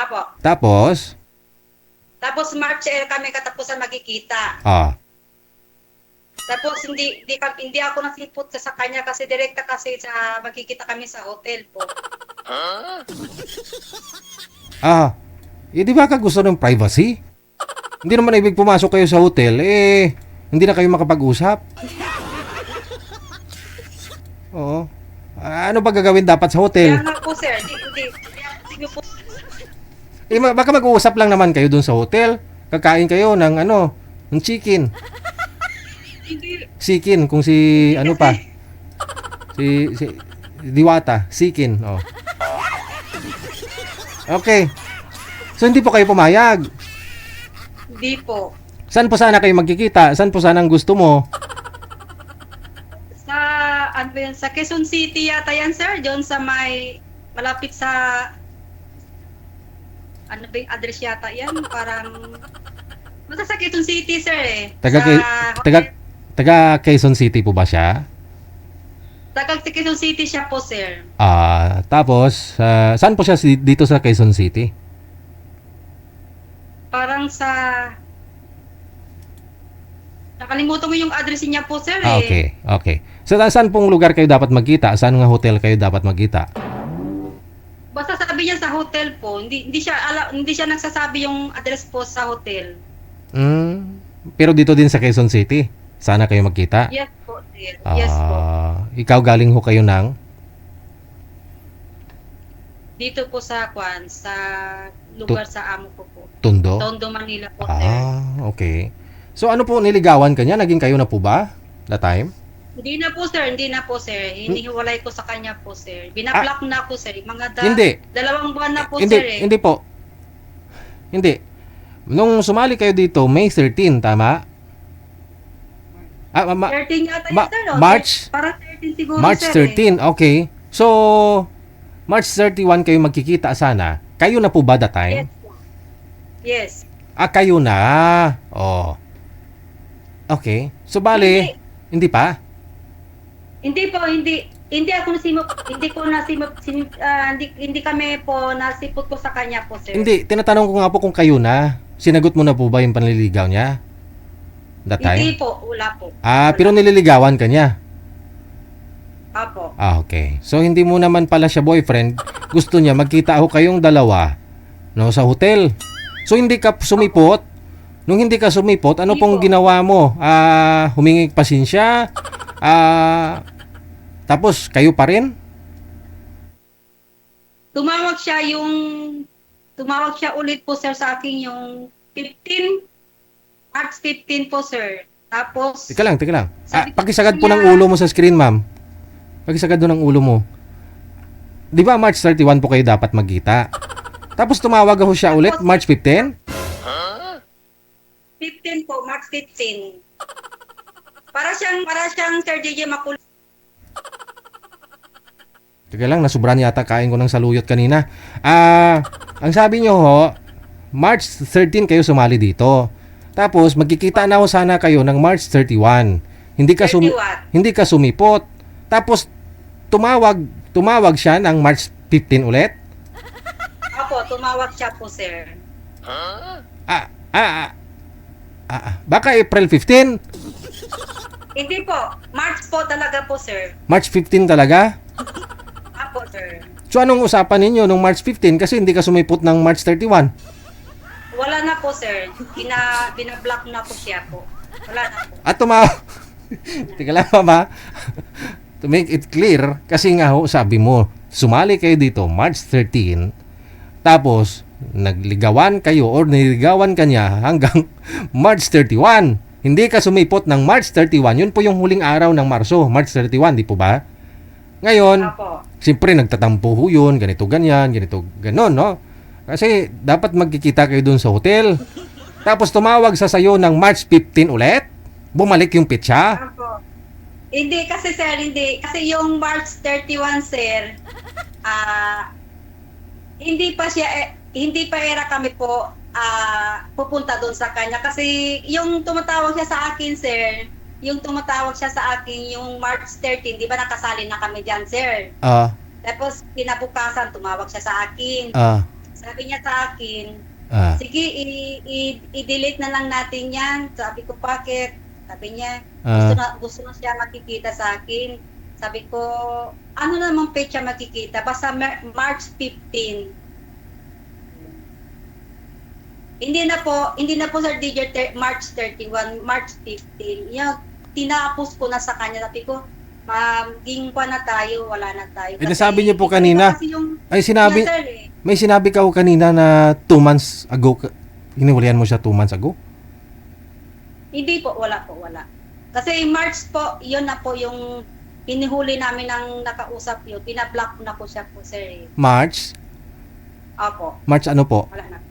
Apo. Tapos, Tapos March kami katapusan magkikita. Tapos hindi ako nasipot sa kanya kasi direkta kasi sa magkikita kami sa hotel po. di ba ka gusto ng privacy? Hindi naman ibig pumasok kayo sa hotel, hindi na kayo makapag-usap. Oo. Ano ba gagawin dapat sa hotel? Kaya nga po sir, hindi po. Baka mag-uusap lang naman kayo dun sa hotel. Kakain kayo ng ng chicken. Hindi. Sikin, kung si ano pa. Si Diwata, Sikin. Oh. Okay. So hindi po kayo pumayag. Hindi po. Saan po sana kayo magkikita? Saan po sana ang gusto mo? Sa ano ba yan? Sa Quezon City yata yan sir, doon sa may malapit sa ano ba yung address yata yan? Parang basta sa Quezon City sir Taga Quezon City po ba siya? Taga Quezon City siya po sir. Tapos saan po siya dito sa Quezon City? Parang sa nakalimutan mo yung address niya po sir Okay, okay. So saan pong lugar kayo dapat magkita? Saan nga hotel kayo dapat magkita? Basta sabi niya sa hotel po, hindi siya nagsasabi yung address po sa hotel. Pero dito din sa Quezon City, sana kayo magkita? Yes po, sir. Yes po. Ikaw galing ho kayo ng? Dito po sa sa lugar sa amo ko po. Tondo? Tondo, Manila po, sir. Okay. So ano po, niligawan ka niya? Naging kayo na po ba? That time? Hindi na po, sir. Hinihiwalay ko sa kanya po, sir. Binablock na po, sir. Hindi. 2 buwan na po, Hindi, sir. hindi po. Hindi. Nung sumali kayo dito, May 13, tama? 13 yata yun, sir. No? March? Parang 13 siguro, March sir. 13, okay. So, March 31 kayo magkikita sana. Kayo na po ba that time? Yes po. Yes. Kayo na. Oh. Okay. So, bali, hindi pa? Hindi po, hindi ako nasimot, hindi kami po nasipot ko sa kanya po, sir. Hindi, tinatanong ko nga po kung kayo na. Sinagot mo na po ba yung panliligaw niya? That time? Hindi po, wala po. Pero nililigawan ka niya? Apo. Okay. So, hindi mo naman pala siya boyfriend. Gusto niya magkita ako kayong dalawa, no, sa hotel. So, hindi ka sumipot. Nung hindi ka sumipot, ano Hindi pong po. ginawa mo? Humingi pasensya? Tapos, kayo pa rin? Tumawag siya ulit po, sir, sa akin yung 15, March 15 po, sir. Tapos, Teka lang. Sabi ko Pakisagad po niya- ng ulo mo sa screen, ma'am. Pakisagad doon ng ulo mo. Di ba March 31 po kayo dapat magkita? Tapos tumawag ako siya ulit, March 15? 15 po, March 15. Para siyang Sir JJ makulit. Teka lang, nasubran yata kain ko ng saluyot kanina. Ang sabi nyo ho, March 13 kayo sumali dito. Tapos magkikita na ho sana kayo ng March 31. Hindi ka sumipot. Tapos tumawag siya ng March 15 ulit. Opo, tumawag siya po, sir. Baka April 15? Hindi po, March po talaga po, sir. March 15 talaga? Apo, sir. So anong usapan ninyo nung March 15 kasi hindi ka sumipot ng March 31? Wala na po, sir. Binablock na po siya po. Wala na po. At tumawag. Teka lang, mama. To make it clear, kasi nga ho, sabi mo, sumali kayo dito March 13, tapos nagligawan kayo or niligawan ka niya hanggang March 31. Hindi ka sumipot ng March 31. Yun po yung huling araw ng Marso, March 31, di po ba? Ngayon, Apo. siyempre nagtatampo ho yun, ganito ganyan, ganito ganon, no? Kasi dapat magkikita kayo dun sa hotel. Tapos tumawag sa sayo ng March 15 ulit. Bumalik yung pitsa. Apo. Hindi kasi, sir, hindi. Kasi yung March 31, sir, hindi pa era kami po pupunta doon sa kanya. Kasi yung tumatawag siya sa akin, sir, yung March 13, di ba nakasali na kami dyan, sir? Tapos kinabukasan, tumawag siya sa akin. Sabi niya sa akin, Ah, sige, i-delete na lang natin yan. Sabi ko, bakit? Sabi niya, ah, gusto na siya makikita sa akin. Sabi ko, ano namang pecha makikita? Basta March 15. Hindi na po Sir DJ March 31, March 15. Yung tinapos ko na sa kanya. Sabi ko, maging pa na tayo, wala na tayo. nasabi niyo po kanina, Kasi yung, ay sinabi, sir, eh. may sinabi ka ho kanina na 2 months ago, hiniwalayan mo siya 2 months ago? Hindi po, wala po, wala. Kasi March po, yun na po yung hinihuli namin ng nakausap yun. Pinablock na po siya po, sir. March? Opo, March ano po? wala na.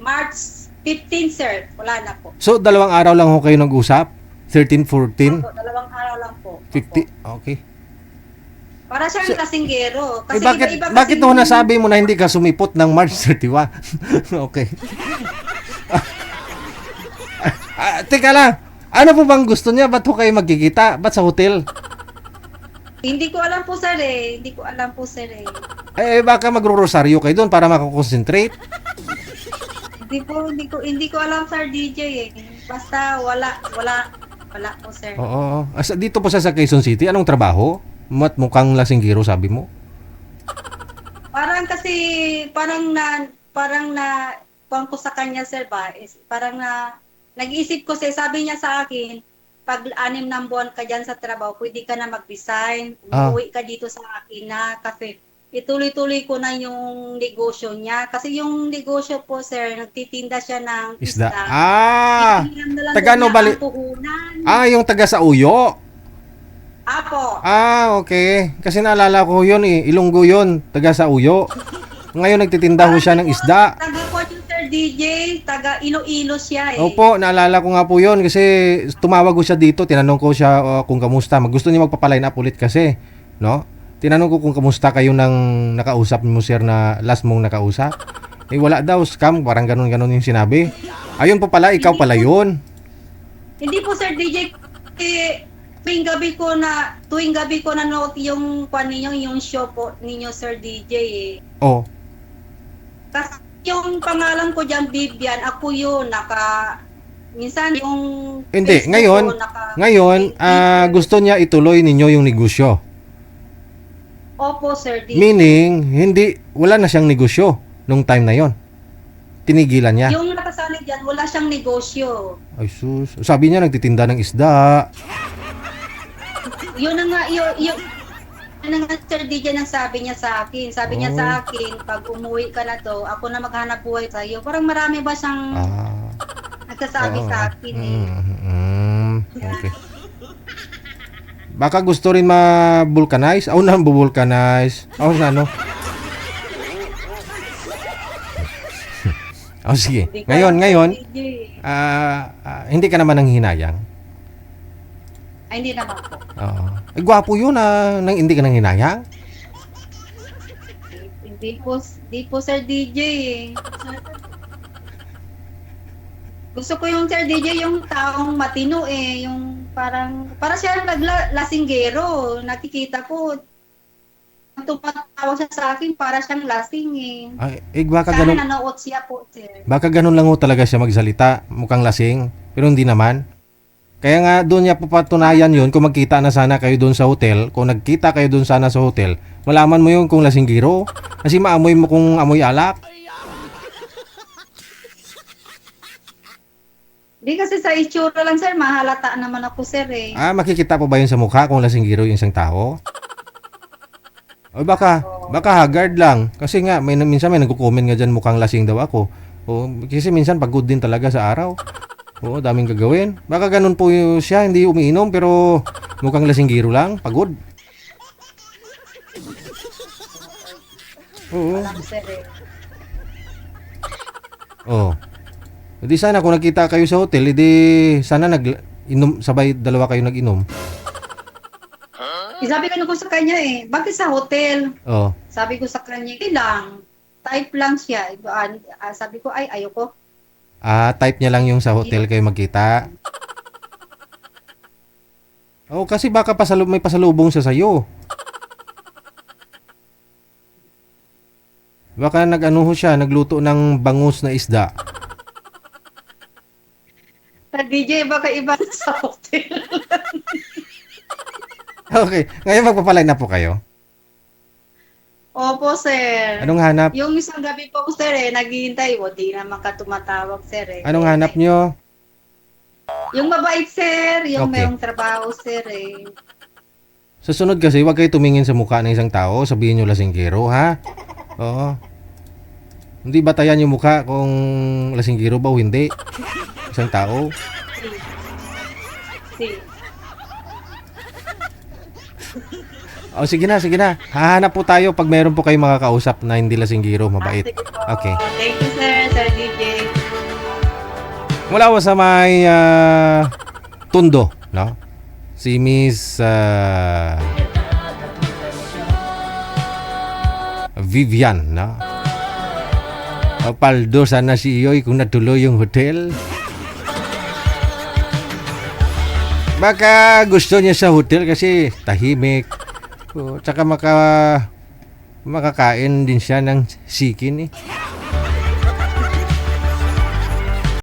March 15, sir. Wala na po. So, 2 araw lang ho kayo nag-usap? 13, 14, Opo, 2 araw lang po. 50? Opo. Okay. Para siyang kasinggero. Eh, Kasi bakit, iba-iba kasi bakit ho nasabi mo na hindi ka sumipot ng March 31? Okay. Teka lang. Ano po bang gusto niya? Ba't ho kayo magkikita? Ba't sa hotel? Hindi ko alam po, sir, eh. Hindi ko alam po, sir, eh. Eh, baka magro-rosaryo kayo doon para makakonsentrate. Hindi ko alam, sir, DJ, eh. Basta wala po, sir. Oo. Dito po sa Quezon City, anong trabaho? Mukhang lasinggiro, sabi mo? Parang kasi, kuwan ko sa kanya, sir, ba, is, parang nag-iisip ko, sir, sabi niya sa akin, pag 6 ng buwan ka dyan sa trabaho, pwede ka na mag-resign, umuwi ka dito sa akin na, kasi ituloy-tuloy ko na yung negosyo niya. Kasi yung negosyo po, sir, nagtitinda siya ng Isda. isda. Ah! Itinan na lang Taga ano niya bali? ang puhunan. Yung taga sa Uyo. Apo. Okay. Kasi naalala ko yun eh. Ilonggo yun. Taga sa Uyo. Ngayon nagtitinda ho siya ng isda. Taga po yung Sir DJ, taga Iloilo siya, eh. Opo, naalala ko nga po yun kasi tumawag ko siya dito, tinanong ko siya kung kamusta. Gusto niya magpapaline up ulit kasi, no? Tinanong ko kung kamusta kayo nang nakausap mo, sir, na last mong nakausap. Eh wala daw, scam, parang ganun-ganun yung sinabi. Ayun po pala, ikaw pala yun. Hindi po, Sir DJ, eh, tuwing gabi ko na note yung yung show po ninyo, Sir DJ, eh. Oh, Kasi yung pangalan ko dyan, Vivian, ako yun, minsan yung hindi, Facebook ngayon, ko, ngayon, gusto niya ituloy ninyo yung negosyo. Opo, Sir DJ. Meaning, wala na siyang negosyo nung time na yon. Tinigilan niya. Yung nakasalig dyan, wala siyang negosyo. Ay sus, sabi niya nagtitinda ng isda. Yun na nga, yun na nga, Sir DJ, nang sabi niya sa akin. Sabi niya sa akin, pag umuwi ka na to, ako na maghanap buhay sa iyo. Parang marami ba siyang nagsasabi sa akin, eh. Okay. Baka gusto rin ma-vulcanize. Ako na bu-vulcanize. Ako na ano. Sige. Ngayon, hindi ka naman nanghihinayang. Ay, hindi naman po. Gwapo yun nang hindi ka nanghihinayang. Hindi po, Sir DJ, eh. Gusto ko yung Sir DJ, yung taong matino, eh. Yung para siya naglasinggero. Nakikita ko, tumatawa siya sa akin para siyang lasing, eh. Baka Sana ganun, nanood siya po, sir. baka ganun lang ho talaga siya magsalita. Mukhang lasing. Pero hindi naman. Kaya nga doon niya papatunayan yun kung magkita na sana kayo doon sa hotel. Kung nagkita kayo doon sana sa hotel, malaman mo yun kung lasinggiro. Kasi maamoy mo kung amoy alak. Di kasi sa itsura lang, sir, mahalata naman ako, sir, eh. Makikita po ba yun sa mukha kung lasinggiro yung isang tao? O baka haggard lang. Kasi nga, minsan may nagko-comment nga dyan mukhang lasing daw ako. Kasi minsan pagod din talaga sa araw. Daming gagawin. Baka ganun po siya, hindi umiinom pero mukhang lasinggiro lang, pagod. Alam, sir, eh. Hindi sana kung nagkita kayo sa hotel, sana sabay dalawa kayo nag-inom. Sabi ko sa kanya, eh, bakit sa hotel? Oh. Sabi ko sa kanya, lang. Type lang siya. Sabi ko, ayoko. Type niya lang yung sa hotel kayo magkita. Kasi baka may pasalubong siya sa'yo. Baka nag-ano ho siya, nagluto ng bangus na isda. Sa DJ, baka iba na sa hotel. Okay, ngayon magpapalag na po kayo. Opo, sir. Anong hanap? Yung isang gabi po, sir, naghihintay. O, di naman ka tumatawag, sir. Anong hanap nyo? Yung mabait, sir. Yung Okay. mayroong trabaho, sir, Sa sunod kasi, huwag kayo tumingin sa mukha ng isang tao. Sabihin nyo lasinggero, ha? Oo. Hindi batayan yung mukha kung lasinggero ba o hindi. Isang tao. Si. O, sige na, sige na. Hahanap po tayo pag meron po kayong makakausap na hindi lasinggero, mabait. Sige po. Okay. Thank you, sir, Sir DJ. Mula ko sa may Tundo, no? Si Miss Vivian, no? O, paldo sana si Iyoy kung natuloy yung hotel. Baka gusto niya sa hotel kasi tahimik. O, tsaka makakain din siya ng sikin eh.